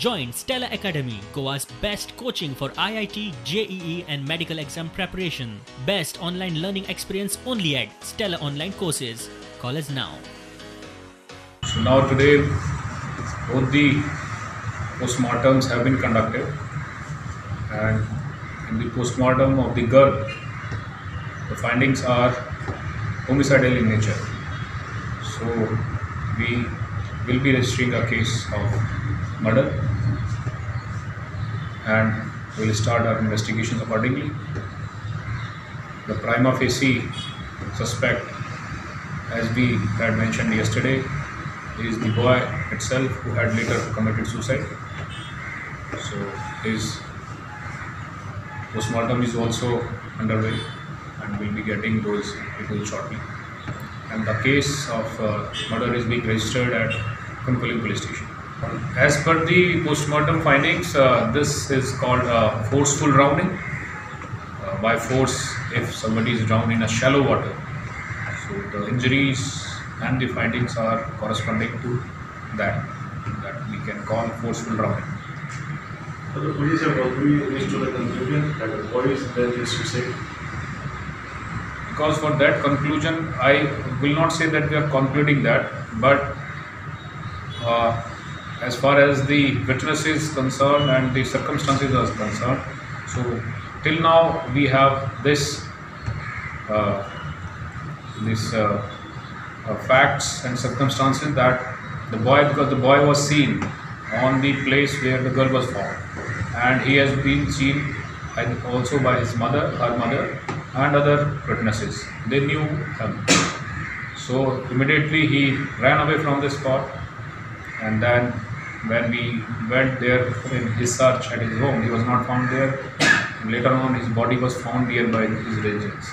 Join Stella Academy, Goa's best coaching for IIT, JEE and medical exam preparation. Best online learning experience only at Stella Online Courses. Call us now. So now today both the postmortems have been conducted, and in the postmortem of the girl the findings are homicidal in nature. So we will be registering a case of murder and we will start our investigations accordingly. The prima facie suspect, as we had mentioned yesterday, is the boy itself who had later committed suicide. So his postmortem is also underway and we will be getting those details shortly. And the case of murder is being registered at Cuncolim Police Station. As per the postmortem findings, this is called forceful drowning. By force, if somebody is drowned in a shallow water. So the injuries and the findings are corresponding to that we can call forceful drowning. So the police have already reached to the conclusion that the boy's death is suicide. Because for that conclusion, I will not say that we are concluding that, but as far as the witness is concerned and the circumstances are concerned, so till now we have this facts and circumstances that the boy, because the boy was seen on the place where the girl was found, and he has been seen also by his mother, her mother, and other witnesses. They knew him. So immediately he ran away from the spot, and then when we went there in his search at his home, he was not found there. And later on his body was found nearby his residence.